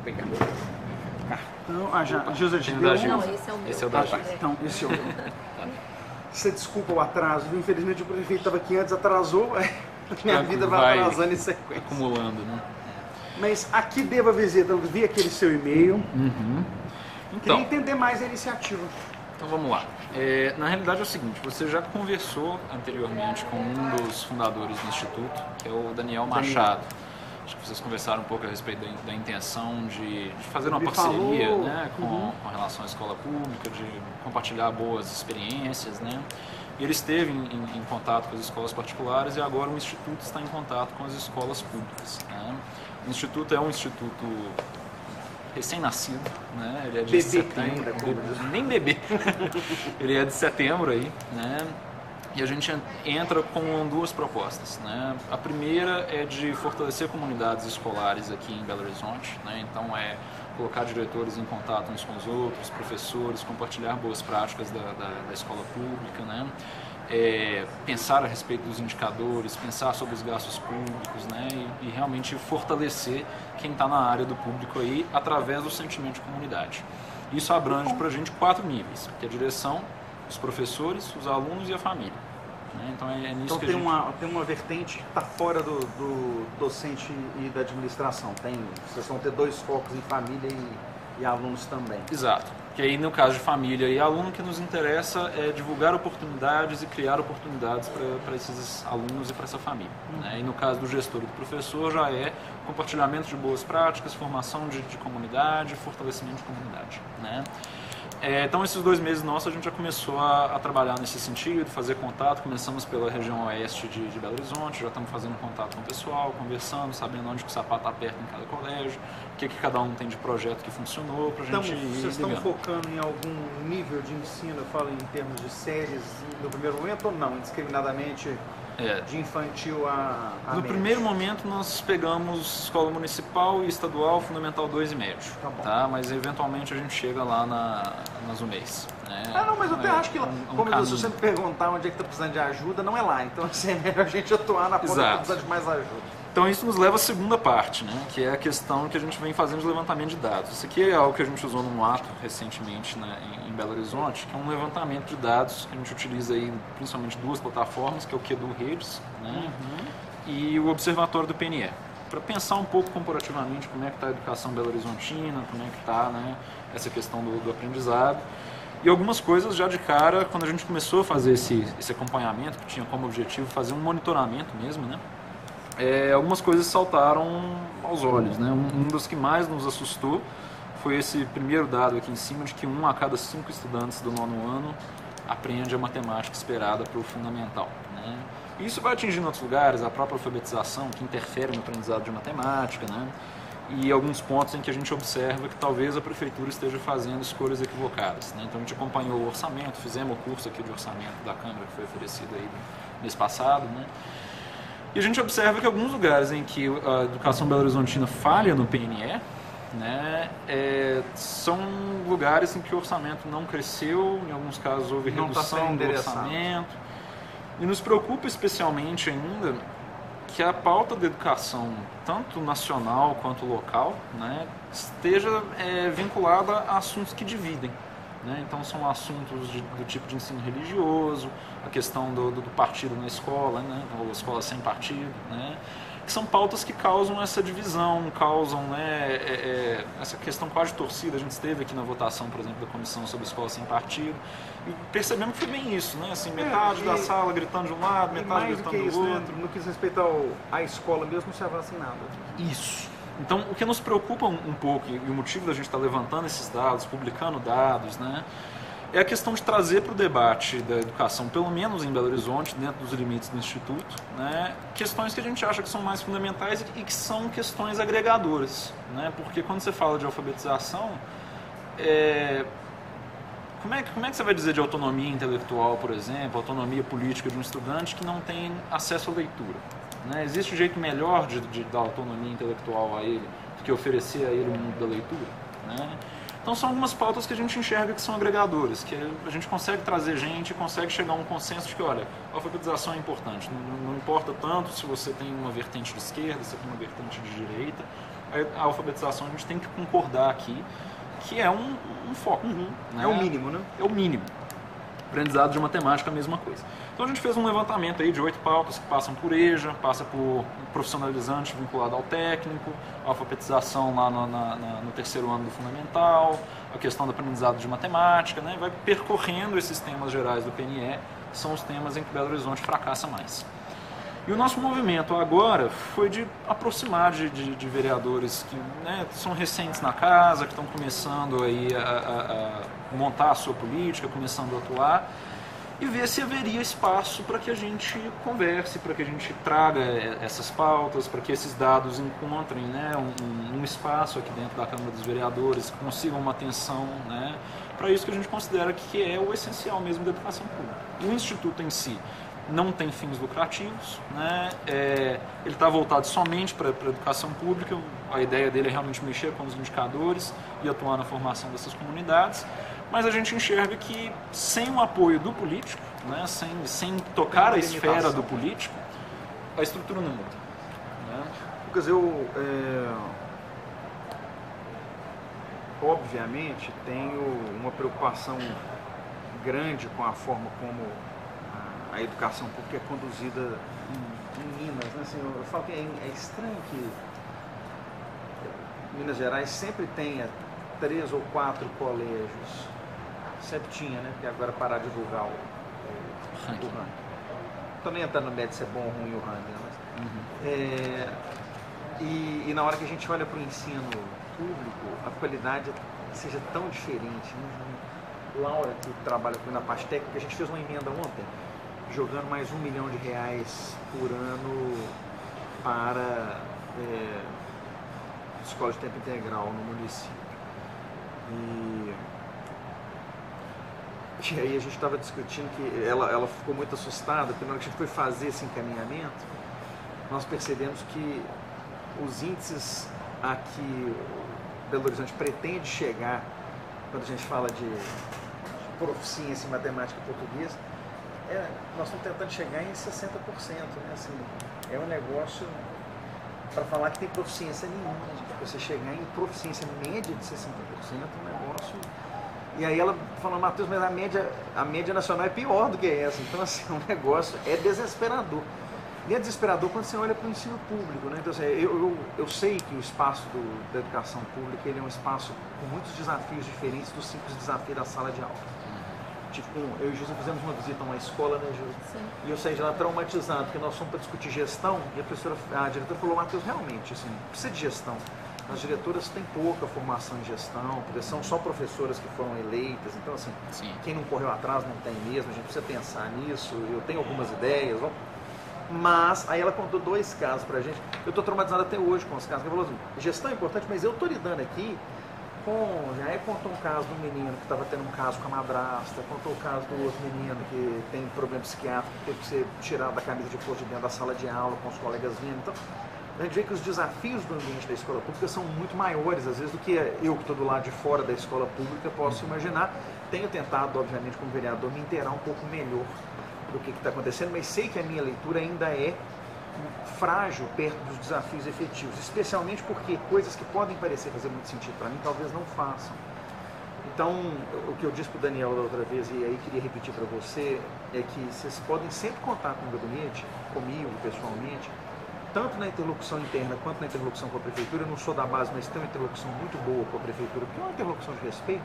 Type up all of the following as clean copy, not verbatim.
pegar. Cartão. José te Tem o deu da um? Gil. Não, esse é o meu. Esse é o da Gil. Então, esse é o meu. Você desculpa o atraso, infelizmente o prefeito estava aqui antes, atrasou, minha vida vai atrasando em sequência. Acumulando, né? Mas aqui devo avisar, eu vi aquele seu e-mail, queria Então, entender mais a iniciativa. então vamos lá. Na realidade é o seguinte, você já conversou anteriormente com um dos fundadores do Instituto, que é o Daniel Machado. Acho que vocês conversaram um pouco a respeito da intenção de fazer uma Ele parceria, falou, né, com relação à escola pública, de compartilhar boas experiências, né? E ele esteve em contato com as escolas particulares e agora o Instituto está em contato com as escolas públicas, né? O Instituto é um instituto recém-nascido, né? Ele é de setembro, nem bebê. Ele é de setembro aí, né? E a gente entra com duas propostas, né? A primeira é de fortalecer comunidades escolares aqui em Belo Horizonte, né? Então é colocar diretores em contato uns com os outros, professores, compartilhar boas práticas da escola pública, né? Pensar a respeito dos indicadores, pensar sobre os gastos públicos, né? E realmente fortalecer quem está na área do público aí através do sentimento de comunidade. Isso abrange para a gente 4 níveis, que é a direção, os professores, os alunos e a família. Né? Então é nisso Então que tem uma vertente que está fora do docente e da administração. Vocês vão ter 2 focos em família e alunos também. Exato. Que aí no caso de família e aluno, o que nos interessa é divulgar oportunidades e criar oportunidades para esses alunos e para essa família. Né? E no caso do gestor e do professor já é compartilhamento de boas práticas, formação de comunidade, fortalecimento de comunidade. Né? Então esses 2 meses nossos a gente já começou a trabalhar nesse sentido, fazer contato, começamos pela região oeste de Belo Horizonte, já estamos fazendo contato com o pessoal, conversando, sabendo onde que o sapato aperta em cada colégio, o que cada um tem de projeto que funcionou para a gente ir Vocês estão ligando. focando em algum nível de ensino, eu falo em termos de séries no primeiro momento ou não, indiscriminadamente de infantil a No médio? primeiro momento nós pegamos escola municipal e estadual, fundamental 2 e médio, Tá bom. Mas eventualmente a gente chega lá nas UMEIs. Né? Não, mas eu até acho que lá, como se você me perguntar onde é que está precisando de ajuda, não é lá. Então assim, é melhor a gente atuar na ponta que Exato. precisa de mais ajuda. Então isso nos leva à segunda parte, né? Que é a questão que a gente vem fazendo de levantamento de dados. Isso aqui é algo que a gente usou num ato recentemente, né, em Belo Horizonte, que é um levantamento de dados que a gente utiliza aí principalmente 2 plataformas, que é o QEDU Redes, né, e o Observatório do PNE, para pensar um pouco comparativamente como é que está a educação belo-horizontina, como é que está, né, essa questão do aprendizado. E algumas coisas já de cara, quando a gente começou a fazer esse acompanhamento, que tinha como objetivo fazer um monitoramento mesmo, né? Algumas coisas saltaram aos olhos, né? Um dos que mais nos assustou foi esse primeiro dado aqui em cima de que 1 a cada 5 estudantes do 9º ano aprende a matemática esperada para o fundamental, né? Isso vai atingindo outros lugares, a própria alfabetização que interfere no aprendizado de matemática, né? E alguns pontos em que a gente observa que talvez a prefeitura esteja fazendo escolhas equivocadas, né? Então a gente acompanhou o orçamento, fizemos o curso aqui de orçamento da Câmara que foi oferecido aí mês passado, né? E a gente observa que alguns lugares em que a educação belo-horizontina falha no PNE, né, são lugares em que o orçamento não cresceu, em alguns casos houve redução do orçamento. E nos preocupa especialmente ainda que a pauta da educação, tanto nacional quanto local, né, esteja vinculada a assuntos que dividem. Né? Então são assuntos do tipo de ensino religioso, a questão do partido na escola, né? Ou escola sem partido, né? Que são pautas que causam essa divisão, causam, né, essa questão quase de torcida. A gente esteve aqui na votação, por exemplo, da comissão sobre escola sem partido e percebemos que foi bem isso, né? Assim, metade da sala gritando de um lado, metade gritando do isso, outro. né? No que diz respeito à escola mesmo, não se avança em nada. Isso. Então, o que nos preocupa um pouco, e o motivo da gente estar levantando esses dados, publicando dados, né, é a questão de trazer para o debate da educação, pelo menos em Belo Horizonte, dentro dos limites do Instituto, né, questões que a gente acha que são mais fundamentais e que são questões agregadoras. Né, porque quando você fala de alfabetização, como é que você vai dizer de autonomia intelectual, por exemplo, autonomia política de um estudante que não tem acesso à leitura? Né? Existe um jeito melhor de dar autonomia intelectual a ele do que oferecer a ele o mundo da leitura? Né? Então são algumas pautas que a gente enxerga que são agregadoras, que a gente consegue trazer gente, consegue chegar a um consenso de que, olha, a alfabetização é importante, não importa tanto se você tem uma vertente de esquerda, se você tem uma vertente de direita, a alfabetização a gente tem que concordar aqui que é um foco. Né? É o mínimo, né? É o mínimo. Aprendizado de matemática, a mesma coisa. Então a gente fez um levantamento aí de 8 pautas que passam por EJA, passa por profissionalizante vinculado ao técnico, alfabetização lá no terceiro ano do fundamental, a questão do aprendizado de matemática, né? Vai percorrendo esses temas gerais do PNE, são os temas em que Belo Horizonte fracassa mais. E o nosso movimento agora foi de aproximar de vereadores que, né, são recentes na casa, que estão começando aí a montar a sua política, começando a atuar, e ver se haveria espaço para que a gente converse, para que a gente traga essas pautas, para que esses dados encontrem, né, um espaço aqui dentro da Câmara dos Vereadores, que consigam uma atenção, né, para isso que a gente considera que é o essencial mesmo da educação pública. O Instituto em si não tem fins lucrativos, né? Ele está voltado somente para a educação pública, a ideia dele é realmente mexer com os indicadores e atuar na formação dessas comunidades, mas a gente enxerga que sem o apoio do político, né? sem tocar a esfera do político, a estrutura não muda. Né? Lucas, obviamente tenho uma preocupação grande com a forma como a educação pública é conduzida em Minas, né? Assim, eu falo que é estranho que Minas Gerais sempre tenha 3 ou 4 colégios, sempre tinha, né? Porque agora parar de divulgar o ranking. Estou nem entrando no médio se é bom ou ruim o ranking, mas, e na hora que a gente olha para o ensino público, a qualidade seja tão diferente, né? Laura, que trabalha comigo na parte técnica, a gente fez uma emenda ontem, jogando mais R$1 milhão por ano para escola de tempo integral no município. E aí a gente estava discutindo que ela ficou muito assustada, porque na hora que a gente foi fazer esse encaminhamento, nós percebemos que os índices a que Belo Horizonte pretende chegar, quando a gente fala de proficiência em matemática e português, nós estamos tentando chegar em 60%, né? Assim, é um negócio para falar que tem proficiência nenhuma, gente. Você chegar em proficiência média de 60%, um negócio. E aí ela falou, Matheus, mas a média nacional é pior do que essa. Então, assim, o negócio é desesperador. E é desesperador quando você olha para o ensino público, né? Então, assim, eu sei que o espaço da educação pública ele é um espaço com muitos desafios diferentes do simples desafio da sala de aula. Tipo, eu e o José fizemos uma visita a uma escola, né, José? Sim. E eu saí de lá traumatizado, porque nós fomos para discutir gestão e a diretora falou, Matheus, realmente, assim, precisa de gestão. As diretoras têm pouca formação em gestão, porque são só professoras que foram eleitas, então, assim, sim, quem não correu atrás não tem mesmo, a gente precisa pensar nisso, eu tenho algumas ideias, mas aí ela contou 2 casos pra gente, eu estou traumatizado até hoje com os casos, ela falou assim, gestão é importante, mas eu estou lidando aqui aí contou um caso do menino que estava tendo um caso com a madrasta, contou o caso do outro menino que tem problema psiquiátrico, que teve que ser tirado da camisa de força de dentro da sala de aula, com os colegas vindo. Então, a gente vê que os desafios do ambiente da escola pública são muito maiores, às vezes, do que eu que estou do lado de fora da escola pública posso imaginar. Tenho tentado, obviamente, como vereador, me inteirar um pouco melhor do que está acontecendo, mas sei que a minha leitura ainda é frágil perto dos desafios efetivos, especialmente porque coisas que podem parecer fazer muito sentido para mim, talvez não façam. Então, o que eu disse para o Daniel da outra vez, e aí queria repetir para você, é que vocês podem sempre contar com o gabinete, comigo pessoalmente, tanto na interlocução interna quanto na interlocução com a prefeitura. Eu não sou da base, mas tenho uma interlocução muito boa com a prefeitura, porque é uma interlocução de respeito,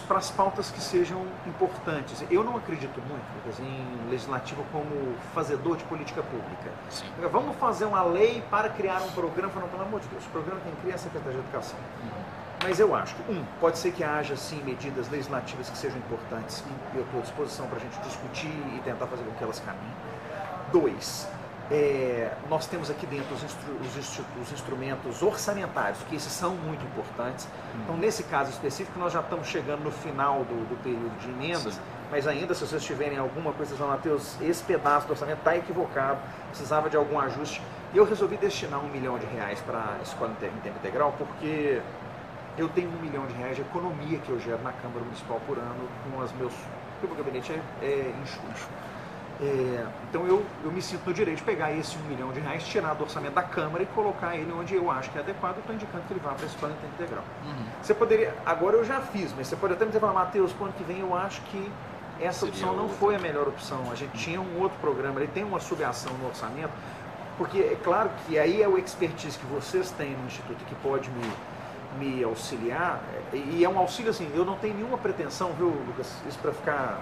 para as pautas que sejam importantes. Eu não acredito muito, Lucas, em legislativo como fazedor de política pública. Sim. Vamos fazer uma lei para criar um programa, pelo amor de Deus, o programa tem que criar a Secretaria de Educação. Mas eu acho que, pode ser que haja, sim, medidas legislativas que sejam importantes, e eu estou à disposição para a gente discutir e tentar fazer com que elas caminhem. 2, nós temos aqui dentro os instrumentos orçamentários, que esses são muito importantes. Então, nesse caso específico, nós já estamos chegando no final do período de emendas, sim, mas ainda, se vocês tiverem alguma coisa, vocês vão, Matheus, esse pedaço do orçamento está equivocado, precisava de algum ajuste. E eu resolvi destinar R$1 milhão para a escola em tempo integral, porque eu tenho R$1 milhão de economia que eu gero na Câmara Municipal por ano, com os meus... Porque o gabinete é enxuto. Então eu me sinto no direito de pegar esse R$1 milhão, tirar do orçamento da Câmara e colocar ele onde eu acho que é adequado. Eu estou indicando que ele vá para a escola em tempo integral. Você poderia, agora eu já fiz, mas você pode até me dizer, Matheus, para o ano que vem eu acho que essa opção não foi a melhor opção. A gente tinha um outro programa, ele tem uma subação no orçamento, porque é claro que aí é o expertise que vocês têm no Instituto que pode me auxiliar, e é um auxílio assim, eu não tenho nenhuma pretensão, viu, Lucas, isso para ficar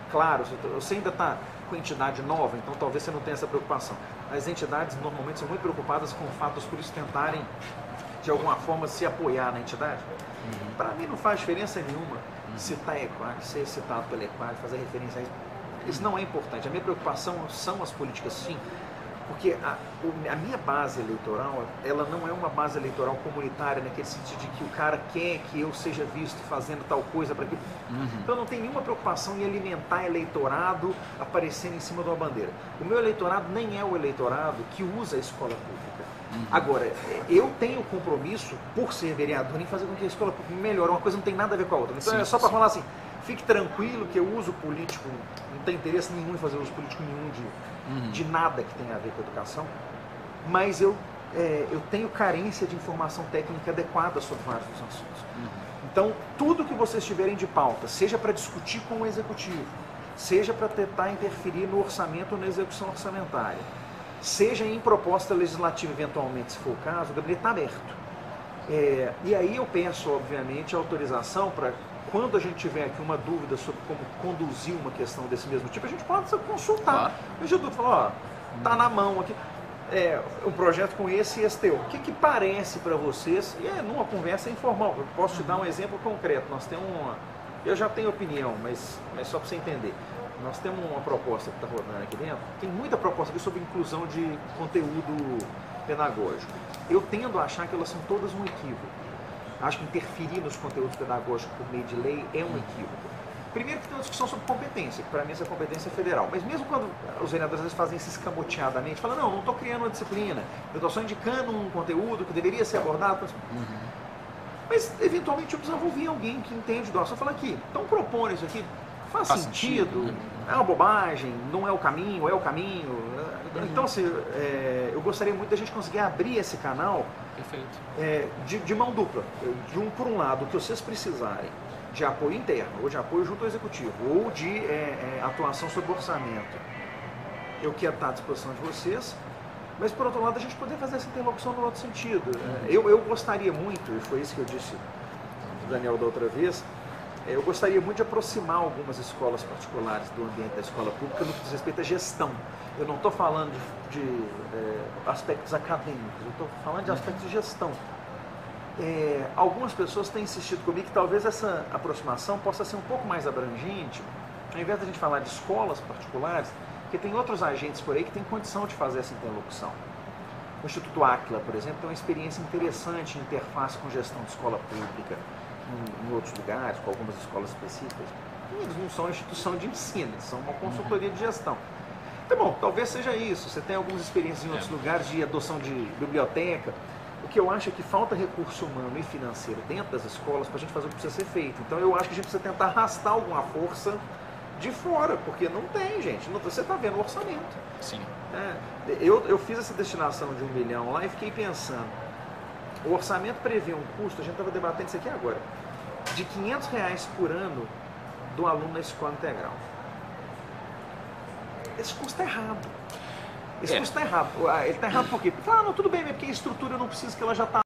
claro, você ainda está com entidade nova, então talvez você não tenha essa preocupação. As entidades normalmente são muito preocupadas com o fato dos políticos tentarem, de alguma forma, se apoiar na entidade. Para mim não faz diferença nenhuma citar a EQUAC, ser citado pela EQUAC, fazer referência a isso. Isso não é importante. A minha preocupação são as políticas, sim, porque a minha base eleitoral, ela não é uma base eleitoral comunitária, naquele sentido de que o cara quer que eu seja visto fazendo tal coisa para que... Então eu não tenho nenhuma preocupação em alimentar eleitorado aparecendo em cima de uma bandeira. O meu eleitorado nem é o eleitorado que usa a escola pública. Agora, eu tenho compromisso, por ser vereador, em fazer com que a escola pública melhore. Uma coisa não tem nada a ver com a outra. Então é só para falar assim, fique tranquilo que eu uso político, não tem interesse nenhum em fazer uso político nenhum de nada que tenha a ver com a educação, mas eu tenho carência de informação técnica adequada sobre vários dos assuntos. Então, tudo que vocês tiverem de pauta, seja para discutir com o executivo, seja para tentar interferir no orçamento ou na execução orçamentária, seja em proposta legislativa, eventualmente, se for o caso, o gabinete está aberto. E aí eu peço, obviamente, autorização para, quando a gente tiver aqui uma dúvida sobre como conduzir uma questão desse mesmo tipo, a gente pode consultar. O Instituto falou, está na mão aqui, um projeto com esse e esse teu. O que parece para vocês? E numa conversa informal. Eu posso te dar um exemplo concreto. Nós temos eu já tenho opinião, mas só para você entender. Nós temos uma proposta que está rodando aqui dentro, tem muita proposta aqui sobre inclusão de conteúdo pedagógico. Eu tendo a achar que elas são todas um equívoco. Acho que interferir nos conteúdos pedagógicos por meio de lei é um equívoco. Primeiro que tem uma discussão sobre competência, que para mim essa competência é federal. Mas mesmo quando os vereadores às vezes fazem isso escamoteadamente, falam, não estou criando uma disciplina, eu estou só indicando um conteúdo que deveria ser abordado. Mas eventualmente eu preciso ouvir alguém que entende do assunto. Fala aqui, estão propondo isso aqui, faz sentido, é uma bobagem, não é o caminho, é o caminho. Então assim, eu gostaria muito da gente conseguir abrir esse canal de mão dupla. Por um lado, o que vocês precisarem de apoio interno, ou de apoio junto ao executivo, ou de atuação sobre o orçamento, eu quero estar à disposição de vocês, mas por outro lado a gente poder fazer essa interlocução no outro sentido. Eu gostaria muito, e foi isso que eu disse do Daniel da outra vez, eu gostaria muito de aproximar algumas escolas particulares do ambiente da escola pública no que diz respeito à gestão. Eu não estou falando de aspectos acadêmicos, eu estou falando de aspectos de gestão. Algumas pessoas têm insistido comigo que talvez essa aproximação possa ser um pouco mais abrangente, ao invés de a gente falar de escolas particulares, porque tem outros agentes por aí que têm condição de fazer essa interlocução. O Instituto Áquila, por exemplo, tem uma experiência interessante em interface com gestão de escola pública em outros lugares, com algumas escolas específicas. E eles não são uma instituição de ensino, eles são uma consultoria de gestão. Então, bom, talvez seja isso. Você tem algumas experiências em outros lugares de adoção de biblioteca. O que eu acho é que falta recurso humano e financeiro dentro das escolas para a gente fazer o que precisa ser feito. Então eu acho que a gente precisa tentar arrastar alguma força de fora, porque não tem, gente. Você está vendo o orçamento. Sim. Eu fiz essa destinação de R$1 milhão lá e fiquei pensando. O orçamento prevê um custo, a gente estava debatendo isso aqui agora, de R$500 por ano do aluno na escola integral. Esse custo é errado. Esse custo está errado. Ele está errado por quê? Porque, não, tudo bem, porque a estrutura eu não preciso, que ela já está